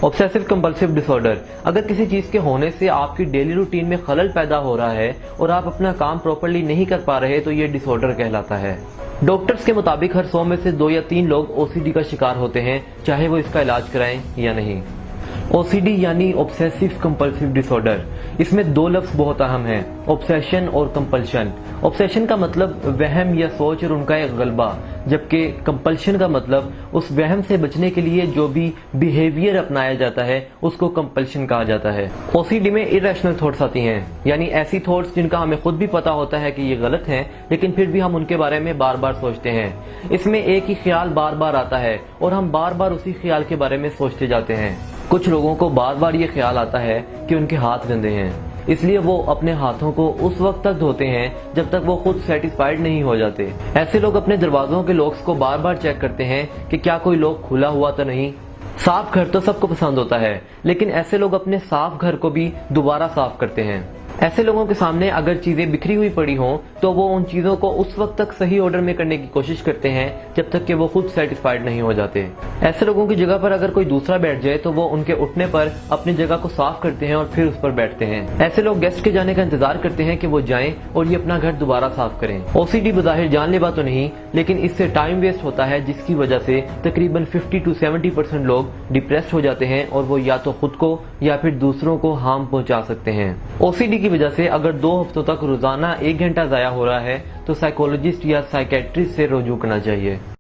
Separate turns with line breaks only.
Obsessive compulsive disorder, अगर किसी चीज के होने से आपकी डेली रूटीन में खलल पैदा हो रहा है और आप अपना काम प्रॉपर्ली नहीं कर पा रहे तो ये डिसऑर्डर कहलाता है। डॉक्टर्स के मुताबिक हर 100 में से 2 या 3 लोग ओसीडी का शिकार होते हैं, चाहे वो इसका इलाज कराएं या नहीं। ओसीडी यानी ऑब्सेसिव कंपल्सिव डिसऑर्डर, इसमें 2 लफ्ज बहुत अहम हैं, ऑब्सेशन और कंपल्शन। ऑब्सेशन का मतलब वहम या सोच और उनका एक गलबा, जबकि कंपल्शन का मतलब उस वहम से बचने के लिए जो भी बिहेवियर अपनाया जाता है उसको कंपल्शन कहा जाता है। ओसीडी में इरेशनल थॉट्स आती हैं, यानी ऐसी थॉट्स जिनका हमें खुद भी पता होता है कि ये गलत हैं, लेकिन फिर भी हम उनके बारे में बार बार सोचते हैं। इसमें एक ही ख्याल बार बार आता है और हम बार बार उसी ख्याल के बारे में सोचते जाते हैं। कुछ लोगों को बार बार ये ख्याल आता है कि उनके हाथ गंदे हैं, इसलिए वो अपने हाथों को उस वक्त तक धोते हैं जब तक वो खुद सेटिस्फाइड नहीं हो जाते। ऐसे लोग अपने दरवाजों के लॉक्स को बार बार चेक करते हैं कि क्या कोई लॉक खुला हुआ तो नहीं। साफ घर तो सबको पसंद होता है, लेकिन ऐसे लोग अपने साफ घर को भी दोबारा साफ करते हैं। ऐसे लोगों के सामने अगर चीजें बिखरी हुई पड़ी हों तो वो उन चीजों को उस वक्त तक सही ऑर्डर में करने की कोशिश करते हैं जब तक कि वो खुद सेटिस्फाइड नहीं हो जाते। ऐसे लोगों की जगह पर अगर कोई दूसरा बैठ जाए तो वो उनके उठने पर अपनी जगह को साफ करते हैं और फिर उस पर बैठते हैं। ऐसे लोग गेस्ट के जाने का इंतजार करते हैं कि वो जाएं और ये अपना घर दोबारा साफ करें। ओसीडी बज़ाहिर जानलेवा तो नहीं, लेकिन इससे टाइम वेस्ट होता है, जिसकी वजह से तकरीबन 50 से 70% लोग डिप्रेस्ड हो जाते हैं और वो या तो खुद को या फिर दूसरों को हार्म पहुंचा सकते हैं। ओसीडी की वजह से अगर 2 हफ्तों तक रोजाना 1 घंटा जाया हो रहा है तो साइकोलॉजिस्ट या साइकेट्रिस्ट से रुजू करना चाहिए।